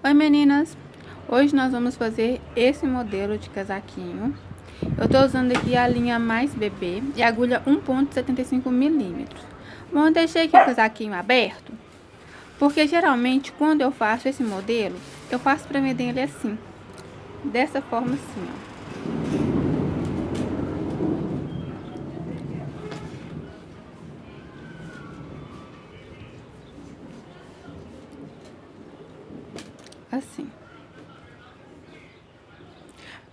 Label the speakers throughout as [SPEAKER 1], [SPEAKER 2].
[SPEAKER 1] Oi meninas, hoje nós vamos fazer esse modelo de casaquinho. Eu tô usando aqui a linha Mais Bebê e a agulha 1,75 milímetros. Bom, eu deixei aqui o casaquinho aberto, porque geralmente quando eu faço esse modelo, eu faço pra vender ele assim, dessa forma assim, ó. Assim.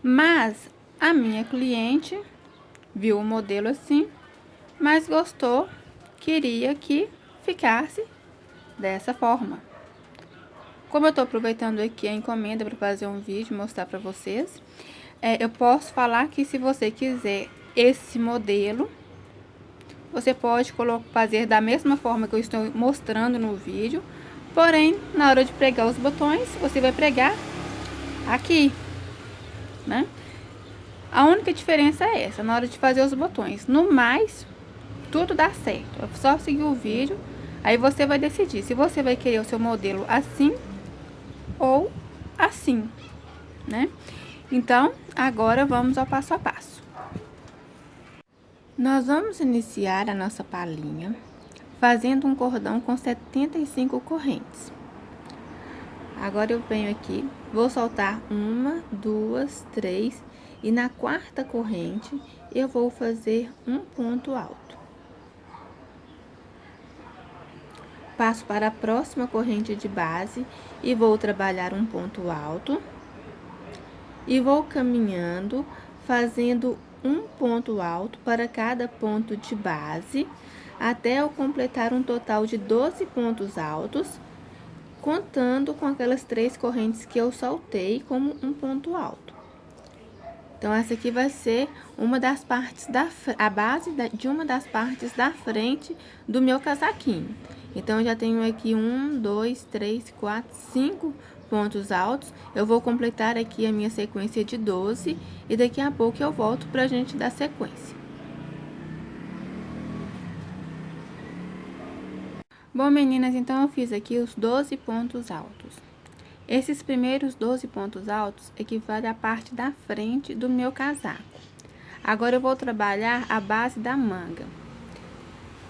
[SPEAKER 1] Mas a minha cliente viu o modelo assim, mas gostou, queria que ficasse dessa forma. Como eu tô aproveitando aqui a encomenda para fazer um vídeo e mostrar para vocês, eu posso falar que se você quiser esse modelo, você pode fazer da mesma forma que eu estou mostrando no vídeo, porém, na hora de pregar os botões, você vai pregar aqui, né? A única diferença é essa, na hora de fazer os botões. No mais, tudo dá certo. É só seguir o vídeo, aí você vai decidir se você vai querer o seu modelo assim ou assim, né? Então, agora vamos ao passo a passo. Nós vamos iniciar a nossa palhinha fazendo um cordão com 75 correntes. Agora eu venho aqui, vou soltar uma, duas, três e na quarta corrente eu vou fazer um ponto alto. Passo para a próxima corrente de base e vou trabalhar um ponto alto. E vou caminhando, fazendo um ponto alto para cada ponto de base, até eu completar um total de 12 pontos altos, contando com aquelas 3 correntes que eu soltei como um ponto alto. Então, essa aqui vai ser uma das partes a base de uma das partes da frente do meu casaquinho. Então, eu já tenho aqui 1, 2, 3, 4, 5 pontos altos. Eu vou completar aqui a minha sequência de 12 e daqui a pouco eu volto pra gente dar sequência. Bom, meninas, então eu fiz aqui os 12 pontos altos. Esses primeiros 12 pontos altos equivalem à parte da frente do meu casaco. Agora, eu vou trabalhar a base da manga.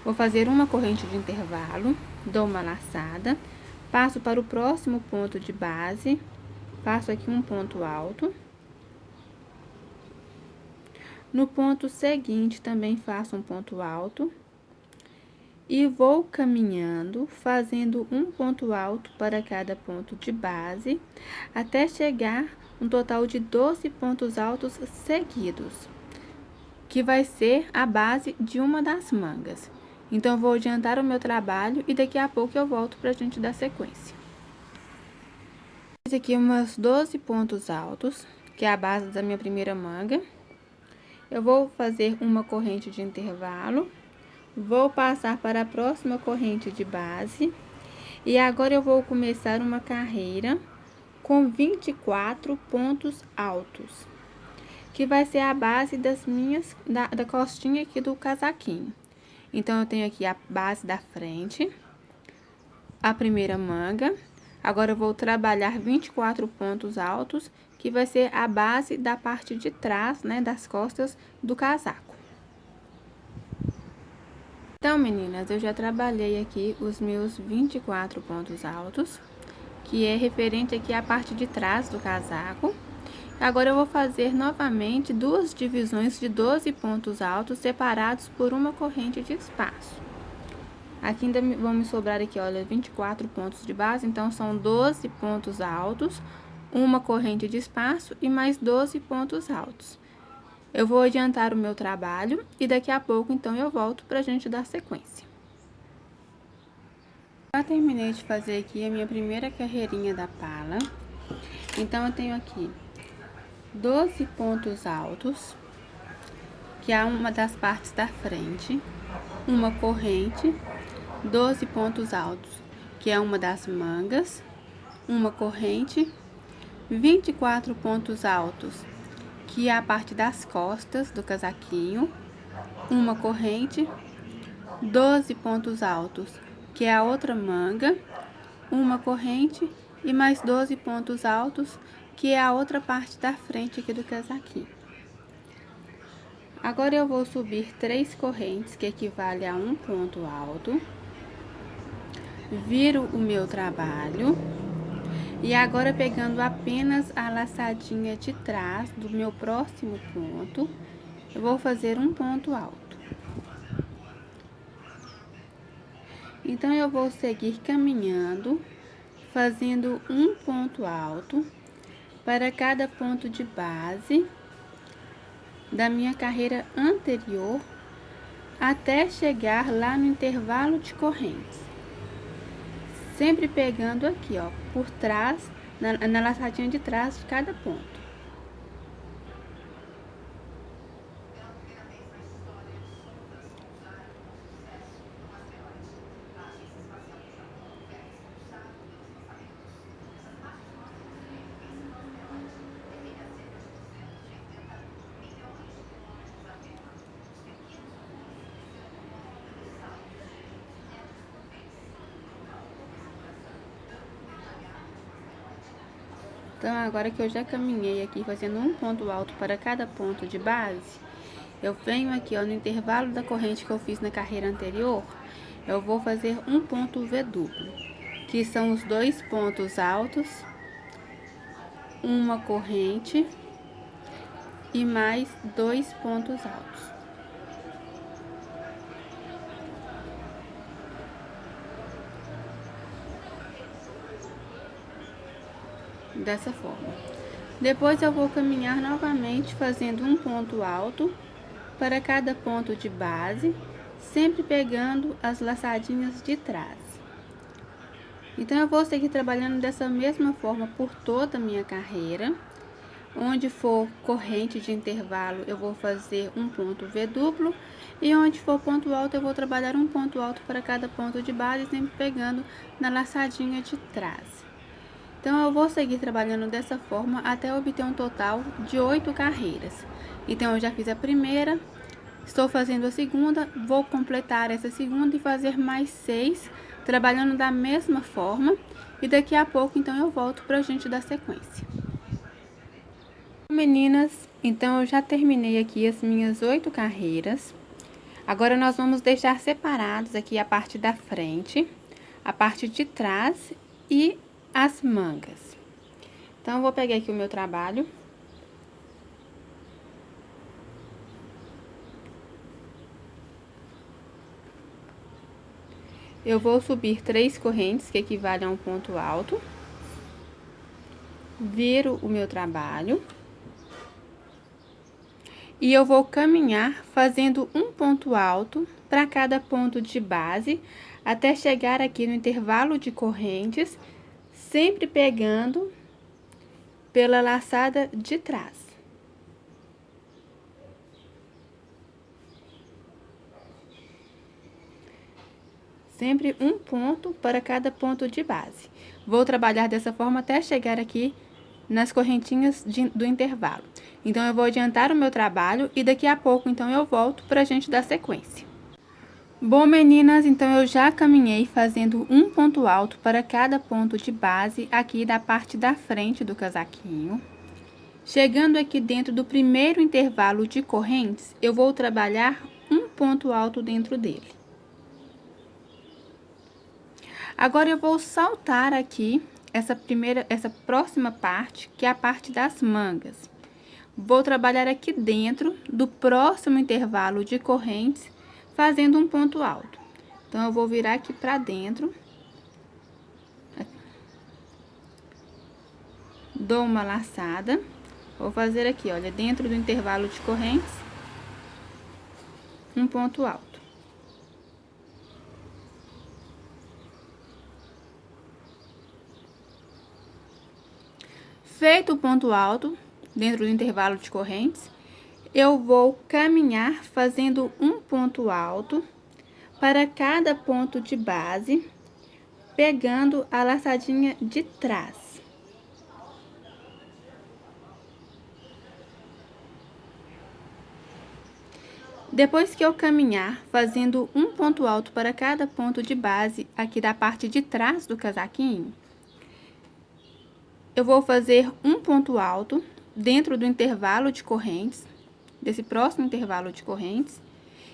[SPEAKER 1] Vou fazer uma corrente de intervalo, dou uma laçada, passo para o próximo ponto de base, faço aqui um ponto alto. No ponto seguinte, também faço um ponto alto. E vou caminhando, fazendo um ponto alto para cada ponto de base, até chegar um total de 12 pontos altos seguidos, que vai ser a base de uma das mangas. Então, eu vou adiantar o meu trabalho e daqui a pouco eu volto pra gente dar sequência. Fiz aqui umas 12 pontos altos, que é a base da minha primeira manga. Eu vou fazer uma corrente de intervalo. Vou passar para a próxima corrente de base. E agora, eu vou começar uma carreira com 24 pontos altos, que vai ser a base da costinha aqui do casaquinho. Então, eu tenho aqui a base da frente, a primeira manga. Agora, eu vou trabalhar 24 pontos altos, que vai ser a base da parte de trás, né, das costas do casaco. Então, meninas, eu já trabalhei aqui os meus 24 pontos altos, que é referente aqui à parte de trás do casaco. Agora, eu vou fazer novamente duas divisões de 12 pontos altos separados por uma corrente de espaço. Aqui ainda vão me sobrar aqui, olha, 24 pontos de base, então são 12 pontos altos, uma corrente de espaço e mais 12 pontos altos. Eu vou adiantar o meu trabalho e daqui a pouco, então, eu volto pra gente dar sequência. Já terminei de fazer aqui a minha primeira carreirinha da pala. Então, eu tenho aqui 12 pontos altos, que é uma das partes da frente, uma corrente, 12 pontos altos, que é uma das mangas, uma corrente, 24 pontos altos, que é a parte das costas do casaquinho, uma corrente, 12 pontos altos, que é a outra manga, uma corrente e mais 12 pontos altos, que é a outra parte da frente aqui do casaquinho. Agora eu vou subir 3 correntes, que equivale a um ponto alto. Viro o meu trabalho. E agora, pegando apenas a laçadinha de trás do meu próximo ponto, eu vou fazer um ponto alto. Então, eu vou seguir caminhando, fazendo um ponto alto para cada ponto de base da minha carreira anterior, até chegar lá no intervalo de correntes. Sempre pegando aqui, ó, por trás, na laçadinha de trás de cada ponto. Então, agora que eu já caminhei aqui fazendo um ponto alto para cada ponto de base, eu venho aqui, ó, no intervalo da corrente que eu fiz na carreira anterior, eu vou fazer um ponto V duplo, que são os 2 pontos altos, uma corrente e mais 2 pontos altos. Dessa forma. Depois eu vou caminhar novamente fazendo um ponto alto para cada ponto de base, sempre pegando as laçadinhas de trás. Então, eu vou seguir trabalhando dessa mesma forma por toda a minha carreira. Onde for corrente de intervalo, eu vou fazer um ponto V duplo, e onde for ponto alto, eu vou trabalhar um ponto alto para cada ponto de base, sempre pegando na laçadinha de trás. Então, eu vou seguir trabalhando dessa forma até obter um total de 8 carreiras. Então, eu já fiz a primeira, estou fazendo a segunda, vou completar essa segunda e fazer mais 6, trabalhando da mesma forma. E daqui a pouco, então, eu volto pra gente dar sequência. Meninas, então eu já terminei aqui as minhas 8 carreiras. Agora, nós vamos deixar separados aqui a parte da frente, a parte de trás e as mangas. Então, eu vou pegar aqui o meu trabalho. Eu vou subir 3 correntes, que equivale a um ponto alto. Viro o meu trabalho. E eu vou caminhar fazendo um ponto alto para cada ponto de base, até chegar aqui no intervalo de correntes, sempre pegando pela laçada de trás. Sempre um ponto para cada ponto de base. Vou trabalhar dessa forma até chegar aqui nas correntinhas do intervalo. Então, eu vou adiantar o meu trabalho e daqui a pouco, então, eu volto pra gente dar sequência. Bom, meninas, então, eu já caminhei fazendo um ponto alto para cada ponto de base aqui da parte da frente do casaquinho. Chegando aqui dentro do primeiro intervalo de correntes, eu vou trabalhar um ponto alto dentro dele. Agora, eu vou saltar aqui essa próxima parte, que é a parte das mangas. Vou trabalhar aqui dentro do próximo intervalo de correntes, fazendo um ponto alto. Então, eu vou virar aqui pra dentro. Dou uma laçada. Vou fazer aqui, olha, dentro do intervalo de correntes, um ponto alto. Feito o ponto alto, dentro do intervalo de correntes, eu vou caminhar fazendo um ponto alto para cada ponto de base, pegando a laçadinha de trás. Depois que eu caminhar fazendo um ponto alto para cada ponto de base aqui da parte de trás do casaquinho, eu vou fazer um ponto alto dentro do intervalo de correntes, desse próximo intervalo de correntes,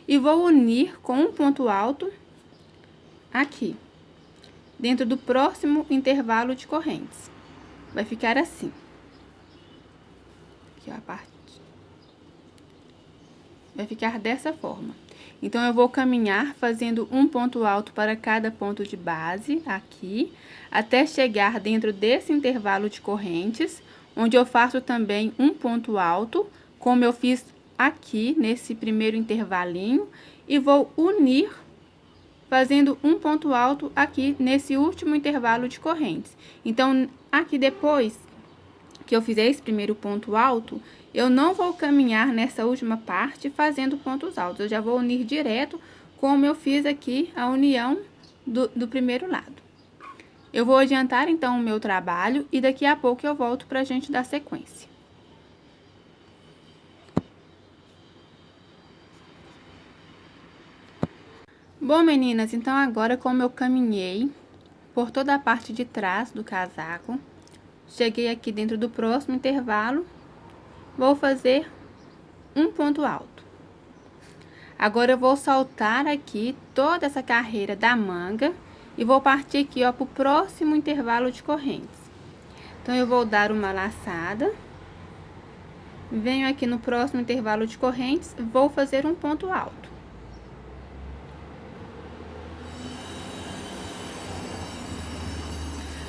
[SPEAKER 1] e vou unir com um ponto alto aqui, dentro do próximo intervalo de correntes. Vai ficar assim. Aqui, ó, a parte. Vai ficar dessa forma. Então, eu vou caminhar fazendo um ponto alto para cada ponto de base, aqui, até chegar dentro desse intervalo de correntes, onde eu faço também um ponto alto, como eu fiz aqui, nesse primeiro intervalinho, e vou unir, fazendo um ponto alto aqui, nesse último intervalo de correntes. Então, aqui depois que eu fizer esse primeiro ponto alto, eu não vou caminhar nessa última parte fazendo pontos altos. Eu já vou unir direto, como eu fiz aqui a união do primeiro lado. Eu vou adiantar, então, o meu trabalho e daqui a pouco eu volto pra gente dar sequência. Bom, meninas, então agora, como eu caminhei por toda a parte de trás do casaco, cheguei aqui dentro do próximo intervalo, vou fazer um ponto alto. Agora, eu vou soltar aqui toda essa carreira da manga e vou partir aqui, ó, pro próximo intervalo de correntes. Então, eu vou dar uma laçada, venho aqui no próximo intervalo de correntes, vou fazer um ponto alto.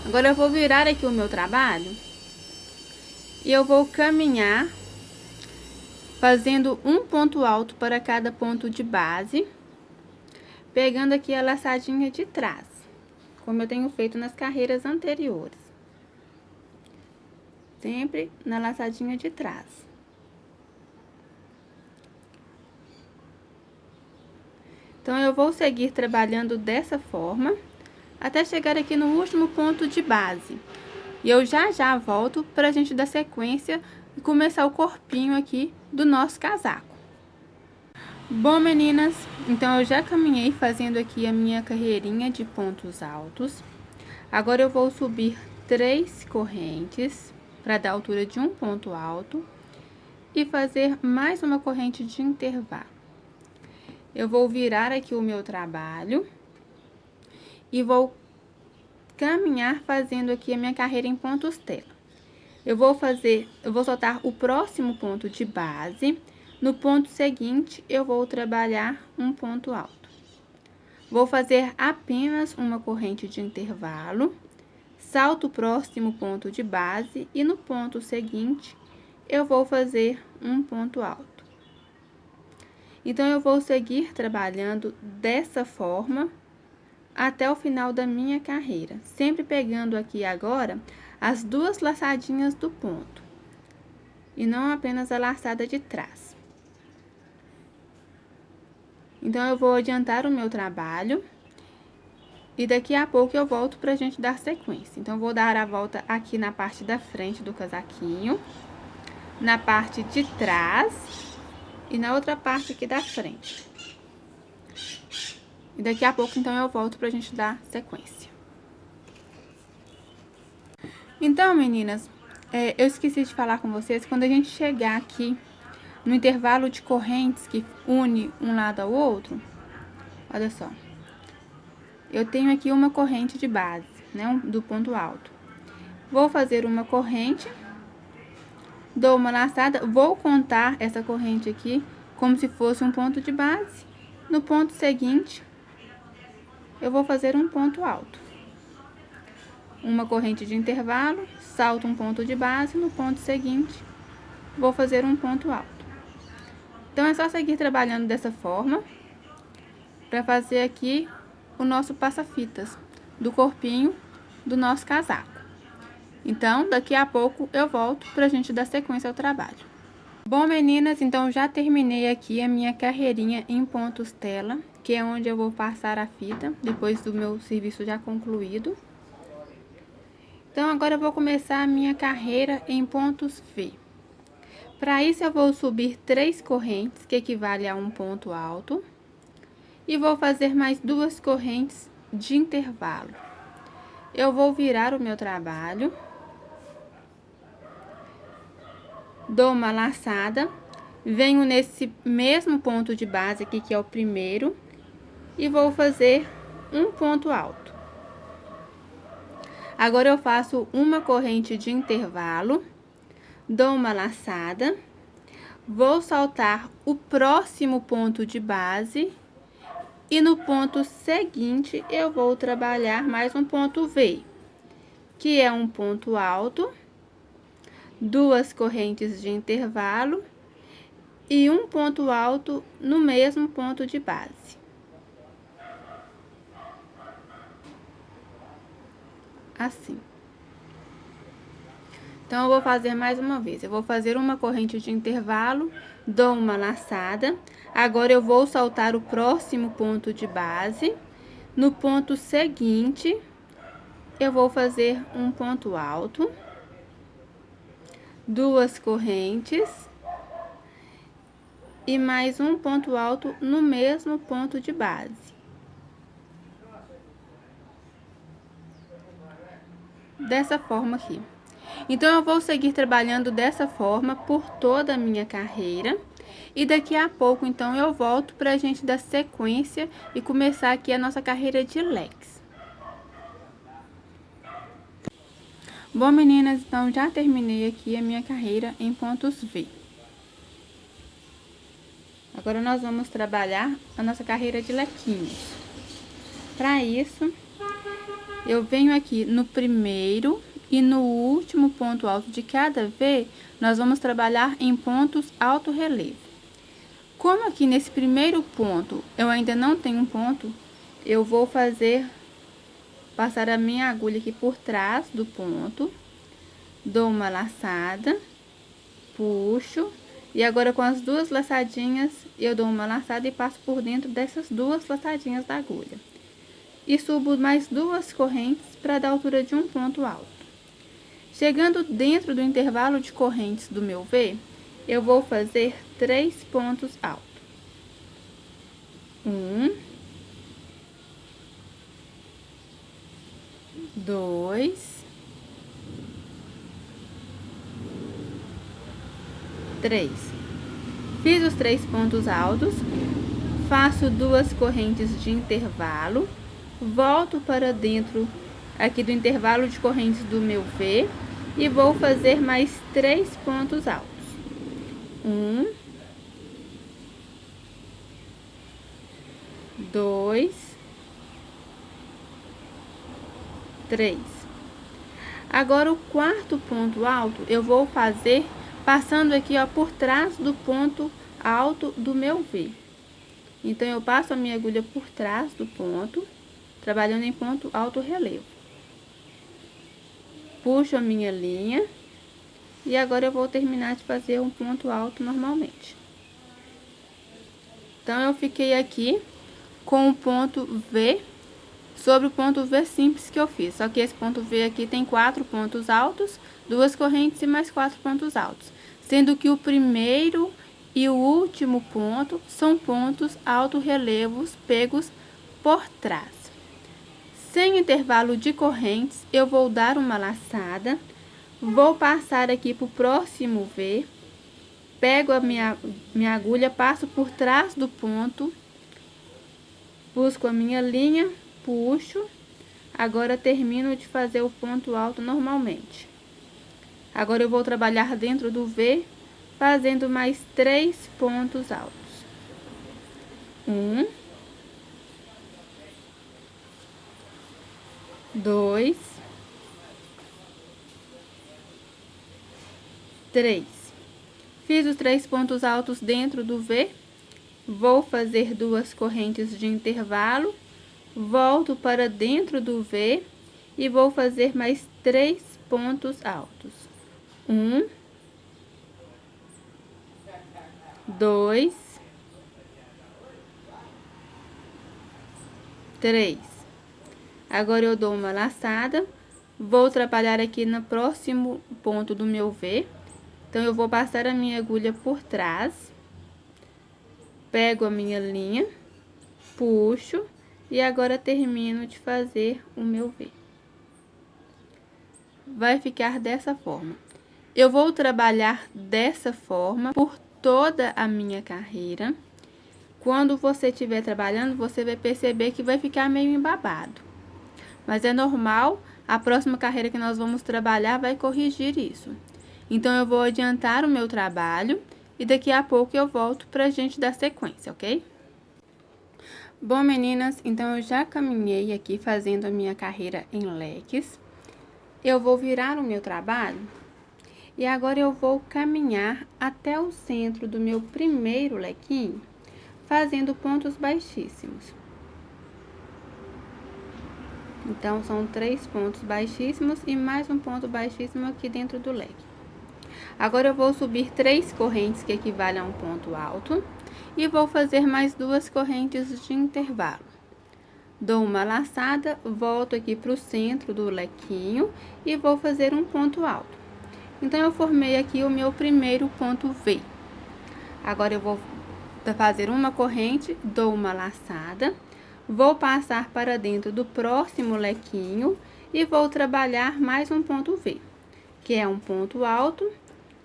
[SPEAKER 1] Agora, eu vou virar aqui o meu trabalho e eu vou caminhar fazendo um ponto alto para cada ponto de base, pegando aqui a laçadinha de trás, como eu tenho feito nas carreiras anteriores. Sempre na laçadinha de trás. Então, eu vou seguir trabalhando dessa forma, até chegar aqui no último ponto de base. E eu já volto pra gente dar sequência e começar o corpinho aqui do nosso casaco. Bom, meninas, então eu já caminhei fazendo aqui a minha carreirinha de pontos altos. Agora, eu vou subir 3 correntes para dar altura de um ponto alto e fazer mais uma corrente de intervalo. Eu vou virar aqui o meu trabalho e vou caminhar fazendo aqui a minha carreira em pontos tela. Eu vou soltar o próximo ponto de base. No ponto seguinte, eu vou trabalhar um ponto alto. Vou fazer apenas uma corrente de intervalo, salto o próximo ponto de base e no ponto seguinte, eu vou fazer um ponto alto. Então, eu vou seguir trabalhando dessa forma até o final da minha carreira, sempre pegando aqui agora as 2 laçadinhas do ponto, e não apenas a laçada de trás. Então, eu vou adiantar o meu trabalho, e daqui a pouco eu volto pra gente dar sequência. Então, eu vou dar a volta aqui na parte da frente do casaquinho, na parte de trás e na outra parte aqui da frente. E daqui a pouco, então, eu volto pra gente dar sequência. Então, meninas, eu esqueci de falar com vocês, quando a gente chegar aqui no intervalo de correntes que une um lado ao outro, olha só. Eu tenho aqui uma corrente de base, né, do ponto alto. Vou fazer uma corrente, dou uma laçada, vou contar essa corrente aqui como se fosse um ponto de base. No ponto seguinte, eu vou fazer um ponto alto. Uma corrente de intervalo, salto um ponto de base, no ponto seguinte, vou fazer um ponto alto. Então, é só seguir trabalhando dessa forma, para fazer aqui o nosso passa-fitas do corpinho do nosso casaco. Então, daqui a pouco eu volto pra gente dar sequência ao trabalho. Bom, meninas, então já terminei aqui a minha carreirinha em pontos tela, que é onde eu vou passar a fita, depois do meu serviço já concluído. Então, agora eu vou começar a minha carreira em pontos V. Para isso, eu vou subir 3 correntes, que equivale a um ponto alto, e vou fazer mais 2 correntes de intervalo. Eu vou virar o meu trabalho dou uma laçada, venho nesse mesmo ponto de base aqui, que é o primeiro, e vou fazer um ponto alto. Agora, eu faço uma corrente de intervalo, dou uma laçada, vou saltar o próximo ponto de base e no ponto seguinte eu vou trabalhar mais um ponto V, que é um ponto alto, duas correntes de intervalo e um ponto alto no mesmo ponto de base. Assim. Então, eu vou fazer mais uma vez. Eu vou fazer uma corrente de intervalo, dou uma laçada. Agora, eu vou saltar o próximo ponto de base. No ponto seguinte, eu vou fazer um ponto alto, duas correntes e mais um ponto alto no mesmo ponto de base. Dessa forma aqui. Então, eu vou seguir trabalhando dessa forma por toda a minha carreira. E daqui a pouco, então, eu volto pra gente dar sequência e começar aqui a nossa carreira de leques. Bom, meninas, então, já terminei aqui a minha carreira em pontos V. Agora, nós vamos trabalhar a nossa carreira de lequinhos. Para isso, eu venho aqui no primeiro e no último ponto alto de cada V, nós vamos trabalhar em pontos alto relevo. Como aqui nesse primeiro ponto eu ainda não tenho um ponto, eu vou passar a minha agulha aqui por trás do ponto, dou uma laçada, puxo, e agora com as duas laçadinhas eu dou uma laçada e passo por dentro dessas duas laçadinhas da agulha. E subo mais duas correntes para dar altura de um ponto alto. Chegando dentro do intervalo de correntes do meu V, eu vou fazer 3 pontos altos. 1, 2, 3. Fiz os 3 pontos altos, faço duas correntes de intervalo, volto para dentro aqui do intervalo de correntes do meu V e vou fazer mais 3 pontos altos. 1, 2, 3. Agora, o quarto ponto alto eu vou fazer passando aqui, ó, por trás do ponto alto do meu V. Então, eu passo a minha agulha por trás do ponto, trabalhando em ponto alto relevo. Puxo a minha linha e agora eu vou terminar de fazer um ponto alto normalmente. Então, eu fiquei aqui com o ponto V sobre o ponto V simples que eu fiz. Só que esse ponto V aqui tem 4 pontos altos, duas correntes e mais 4 pontos altos. Sendo que o primeiro e o último ponto são pontos alto relevos pegos por trás. Sem intervalo de correntes, eu vou dar uma laçada, vou passar aqui para o próximo V, pego a minha agulha, passo por trás do ponto, busco a minha linha, puxo, agora termino de fazer o ponto alto normalmente. Agora eu vou trabalhar dentro do V, fazendo mais 3 pontos altos. 1, 2, 3. Fiz os 3 pontos altos dentro do V, vou fazer duas correntes de intervalo, volto para dentro do V e vou fazer mais 3 pontos altos. 1, 2, 3. Agora eu dou uma laçada, vou trabalhar aqui no próximo ponto do meu V. Então, eu vou passar a minha agulha por trás, pego a minha linha, puxo e agora termino de fazer o meu V. Vai ficar dessa forma. Eu vou trabalhar dessa forma por toda a minha carreira. Quando você estiver trabalhando, você vai perceber que vai ficar meio embabado. Mas é normal, a próxima carreira que nós vamos trabalhar vai corrigir isso. Então, eu vou adiantar o meu trabalho e daqui a pouco eu volto pra gente dar sequência, ok? Bom, meninas, então eu já caminhei aqui fazendo a minha carreira em leques. Eu vou virar o meu trabalho e agora eu vou caminhar até o centro do meu primeiro lequinho, fazendo pontos baixíssimos. Então, são 3 pontos baixíssimos e mais um ponto baixíssimo aqui dentro do leque. Agora, eu vou subir 3 correntes que equivalem a um ponto alto e vou fazer mais 2 correntes de intervalo. Dou uma laçada, volto aqui para o centro do lequinho e vou fazer um ponto alto. Então, eu formei aqui o meu primeiro ponto V. Agora, eu vou fazer uma corrente, dou uma laçada, vou passar para dentro do próximo lequinho e vou trabalhar mais um ponto V, que é um ponto alto,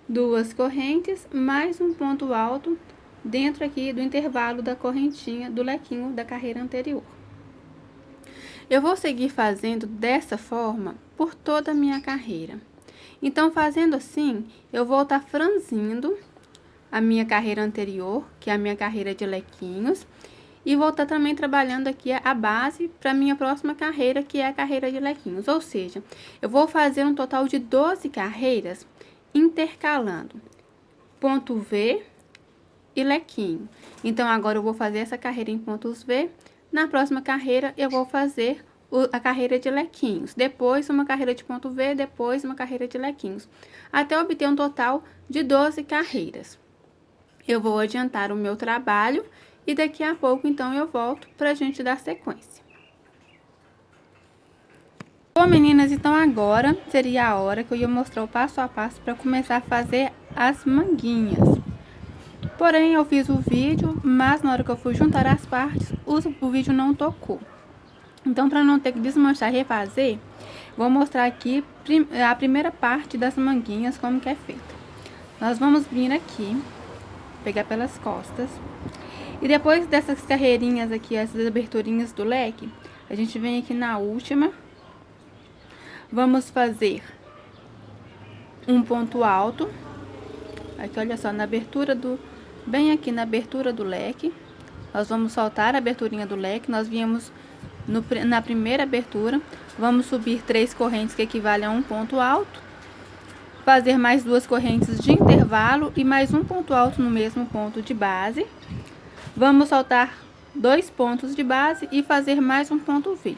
[SPEAKER 1] 2 correntes, mais um ponto alto dentro aqui do intervalo da correntinha do lequinho da carreira anterior. Eu vou seguir fazendo dessa forma por toda a minha carreira. Então, fazendo assim, eu vou estar franzindo a minha carreira anterior, que é a minha carreira de lequinhos, e vou estar também trabalhando aqui a base para a minha próxima carreira, que é a carreira de lequinhos. Ou seja, eu vou fazer um total de 12 carreiras intercalando ponto V e lequinho. Então, agora eu vou fazer essa carreira em pontos V. Na próxima carreira, eu vou fazer a carreira de lequinhos, depois uma carreira de ponto V, depois uma carreira de lequinhos, até obter um total de 12 carreiras. Eu vou adiantar o meu trabalho e daqui a pouco, então, eu volto pra gente dar sequência. Bom, meninas, então agora seria a hora que eu ia mostrar o passo a passo para começar a fazer as manguinhas. Porém, eu fiz o vídeo, mas na hora que eu fui juntar as partes, o vídeo não tocou. Então, para não ter que desmanchar e refazer, vou mostrar aqui a primeira parte das manguinhas, como que é feita. Nós vamos vir aqui, pegar pelas costas, e depois dessas carreirinhas aqui, essas aberturinhas do leque, a gente vem aqui na última, vamos fazer um ponto alto, aqui olha só, na abertura bem aqui na abertura do leque, nós vamos soltar a aberturinha do leque, nós viemos na primeira abertura, vamos subir 3 correntes que equivalem a um ponto alto, fazer mais 2 correntes de intervalo e mais um ponto alto no mesmo ponto de base. Vamos soltar 2 pontos de base e fazer mais um ponto V.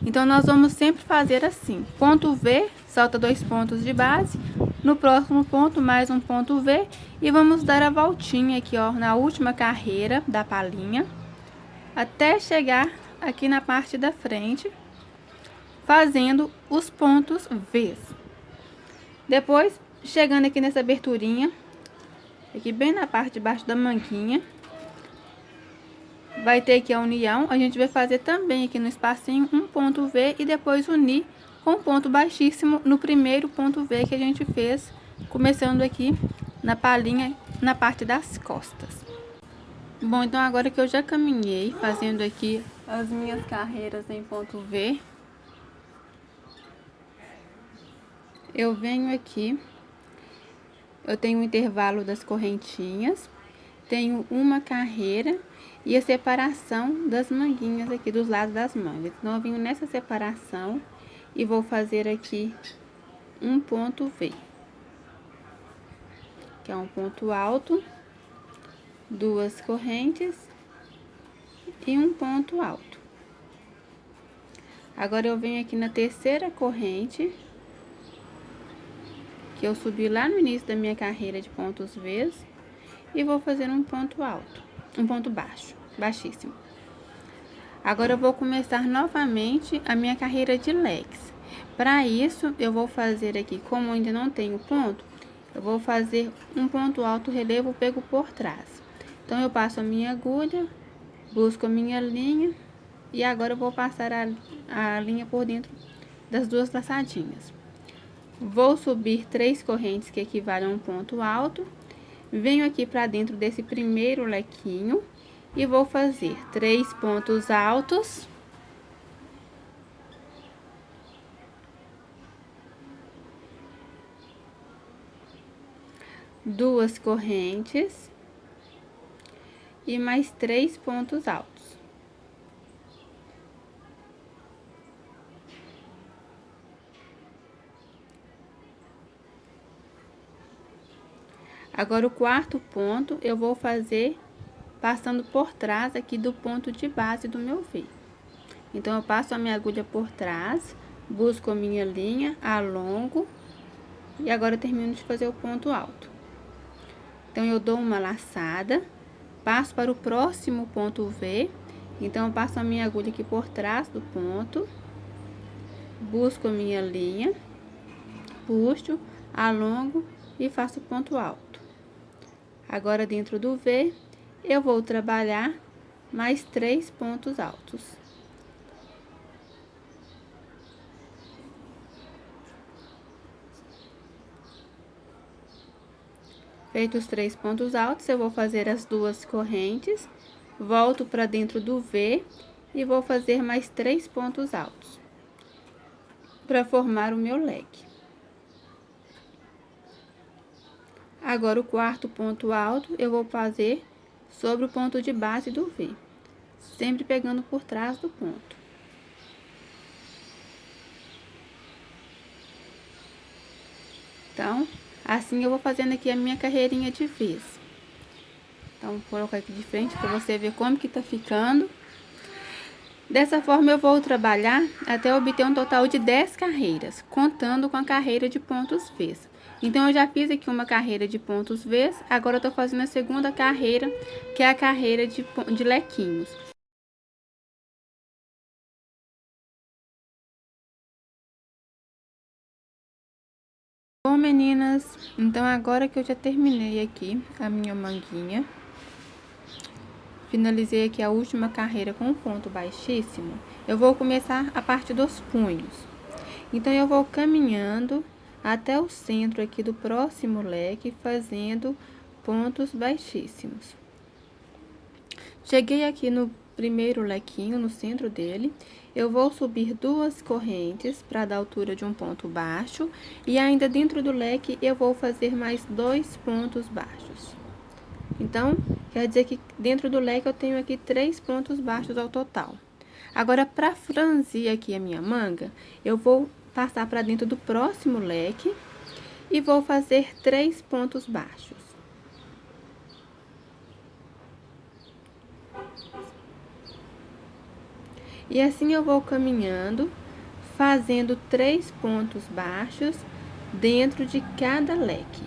[SPEAKER 1] Então, nós vamos sempre fazer assim, ponto V, solta 2 pontos de base, no próximo ponto mais um ponto V e vamos dar a voltinha aqui, ó, na última carreira da palhinha, até chegar aqui na parte da frente, fazendo os pontos V. Depois, chegando aqui nessa aberturinha, aqui bem na parte de baixo da manguinha, vai ter aqui a união, a gente vai fazer também aqui no espacinho um ponto V e depois unir com um ponto baixíssimo no primeiro ponto V que a gente fez, começando aqui na palhinha, na parte das costas. Bom, então agora que eu já caminhei fazendo aqui as minhas carreiras em ponto V, eu venho aqui, eu tenho o intervalo das correntinhas, tenho uma carreira e a separação das manguinhas aqui dos lados das mangas. Então, eu venho nessa separação e vou fazer aqui um ponto V, que é um ponto alto, 2 correntes e um ponto alto. Agora, eu venho aqui na terceira corrente, que eu subi lá no início da minha carreira de pontos V, e vou fazer um ponto alto, um ponto baixo, baixíssimo. Agora, eu vou começar novamente a minha carreira de leques. Para isso, eu vou fazer aqui, como ainda não tenho ponto, eu vou fazer um ponto alto relevo pego por trás. Então, eu passo a minha agulha, busco a minha linha, e agora eu vou passar a linha por dentro das 2 laçadinhas. Vou subir 3 correntes que equivalem a um ponto alto. Venho aqui para dentro desse primeiro lequinho e vou fazer 3 pontos altos. Duas correntes e mais 3 pontos altos. Agora, o quarto ponto eu vou fazer passando por trás aqui do ponto de base do meu V. Então, eu passo a minha agulha por trás, busco a minha linha, alongo e agora eu termino de fazer o ponto alto. Então, eu dou uma laçada, passo para o próximo ponto V, então, eu passo a minha agulha aqui por trás do ponto, busco a minha linha, puxo, alongo e faço o ponto alto. Agora, dentro do V, eu vou trabalhar mais 3 pontos altos. Feitos os 3 pontos altos, eu vou fazer as 2 correntes, volto para dentro do V e vou fazer mais 3 pontos altos, para formar o meu leque. Agora, o quarto ponto alto, eu vou fazer sobre o ponto de base do V, sempre pegando por trás do ponto. Então, assim eu vou fazendo aqui a minha carreirinha de V's. Então, vou colocar aqui de frente para você ver como que tá ficando. Dessa forma, eu vou trabalhar até obter um total de 10 carreiras, contando com a carreira de pontos V's. Então, eu já fiz aqui uma carreira de pontos V's, agora eu tô fazendo a segunda carreira, que é a carreira de lequinhos. Bom, meninas, então agora que eu já terminei aqui a minha manguinha, finalizei aqui a última carreira com um ponto baixíssimo, eu vou começar a parte dos punhos. Então, eu vou caminhando até o centro aqui do próximo leque, fazendo pontos baixíssimos. Cheguei aqui no primeiro lequinho, no centro dele, eu vou subir 2 correntes para dar altura de um ponto baixo, e ainda dentro do leque eu vou fazer mais 2 pontos baixos. Então, quer dizer que dentro do leque eu tenho aqui 3 pontos baixos ao total. Agora, para franzir aqui a minha manga, eu vou passar para dentro do próximo leque e vou fazer 3 pontos baixos. E assim eu vou caminhando, fazendo 3 pontos baixos dentro de cada leque.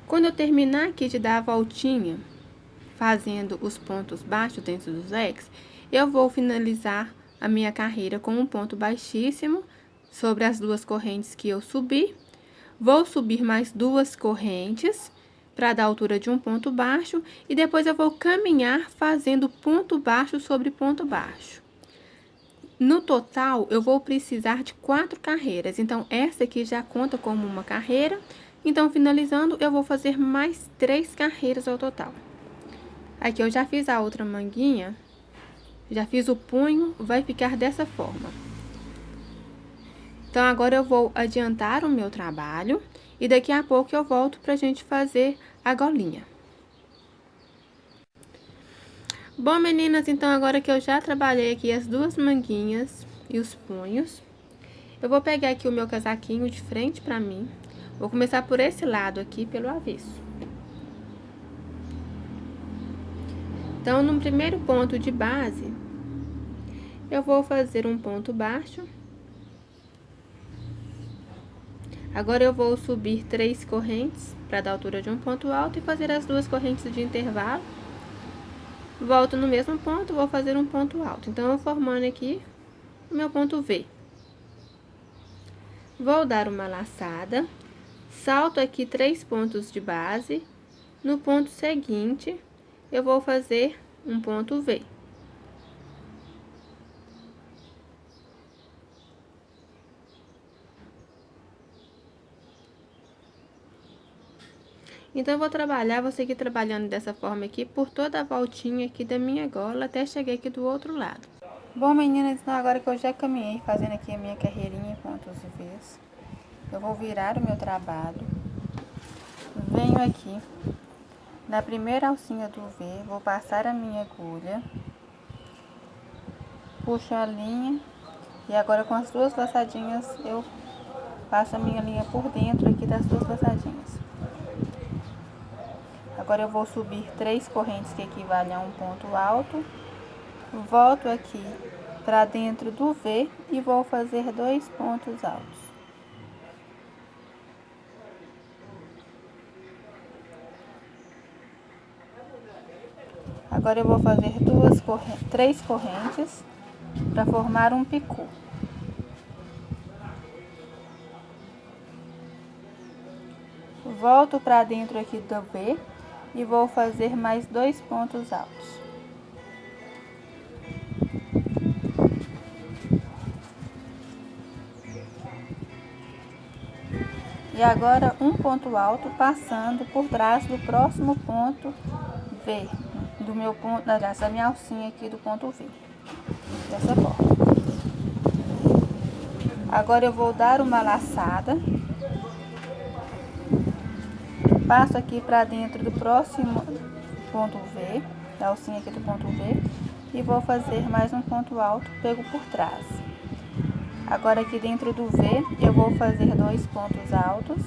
[SPEAKER 1] Quando eu terminar aqui de dar a voltinha, fazendo os pontos baixos dentro dos leques, eu vou finalizar a minha carreira com um ponto baixíssimo sobre as 2 correntes que eu subi. Vou subir mais 2 correntes para dar altura de um ponto baixo e depois eu vou caminhar fazendo ponto baixo sobre ponto baixo. No total, eu vou precisar de 4 carreiras, então essa aqui já conta como uma carreira. Então, finalizando, eu vou fazer mais 3 carreiras ao total. Aqui eu já fiz a outra manguinha, já fiz o punho, vai ficar dessa forma. Então, agora eu vou adiantar o meu trabalho e daqui a pouco eu volto pra gente fazer a golinha. Bom, meninas, então agora que eu já trabalhei aqui as 2 manguinhas e os punhos, eu vou pegar aqui o meu casaquinho de frente pra mim. Vou começar por esse lado aqui, pelo avesso. Então, no primeiro ponto de base, eu vou fazer um ponto baixo. Agora, eu vou subir 3 correntes para dar altura de um ponto alto e fazer as 2 correntes de intervalo. Volto no mesmo ponto, vou fazer um ponto alto. Então, eu formando aqui o meu ponto V. Vou dar uma laçada, salto aqui 3 pontos de base. No ponto seguinte, eu vou fazer um ponto V. Então, eu vou seguir trabalhando dessa forma aqui, por toda a voltinha aqui da minha gola, até chegar aqui do outro lado. Bom, meninas, então agora que eu já caminhei fazendo aqui a minha carreirinha em pontos Vs, eu vou virar o meu trabalho, venho aqui na primeira alcinha do V, vou passar a minha agulha, puxo a linha e agora com as duas laçadinhas eu passo a minha linha por dentro aqui das duas laçadinhas. Agora eu vou subir 3 correntes que equivalem a um ponto alto, volto aqui para dentro do V e vou fazer 2 pontos altos. Agora eu vou fazer 3 correntes para formar um picô. Volto para dentro aqui do V e vou fazer mais 2 pontos altos. E agora um ponto alto passando por trás do próximo ponto V, do meu ponto, da minha alcinha aqui do ponto V, dessa forma. Agora eu vou dar uma laçada, passo aqui para dentro do próximo ponto V, da alcinha aqui do ponto V, e vou fazer mais um ponto alto, pego por trás. Agora aqui dentro do V, eu vou fazer 2 pontos altos.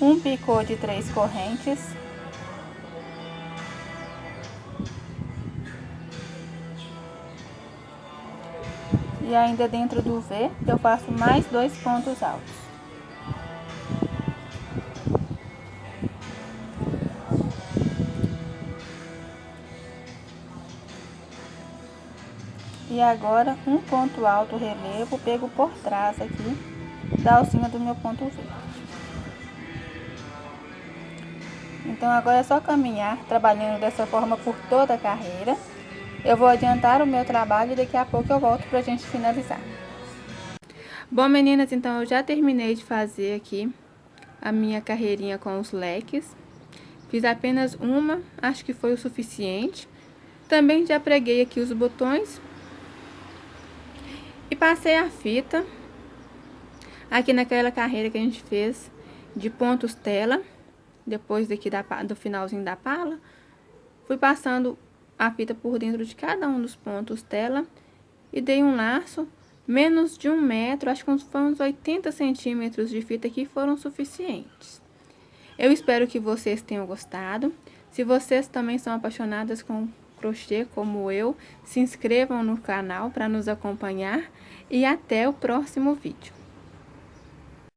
[SPEAKER 1] Um picô de 3 correntes. E ainda dentro do V, eu faço mais 2 pontos altos. E agora, um ponto alto relevo, pego por trás aqui da alcinha do meu ponto V. Então, agora é só caminhar, trabalhando dessa forma por toda a carreira. Eu vou adiantar o meu trabalho e daqui a pouco eu volto pra gente finalizar. Bom, meninas, então eu já terminei de fazer aqui a minha carreirinha com os leques. Fiz apenas uma, acho que foi o suficiente. Também já preguei aqui os botões. E passei a fita aqui naquela carreira que a gente fez de pontos tela, depois daqui do finalzinho da pala, fui passando a fita por dentro de cada um dos pontos tela e dei um laço, menos de 1 metro, acho que foi uns 80 centímetros de fita que foram suficientes. Eu espero que vocês tenham gostado. Se vocês também são apaixonadas com crochê como eu, se inscrevam no canal para nos acompanhar e até o próximo vídeo.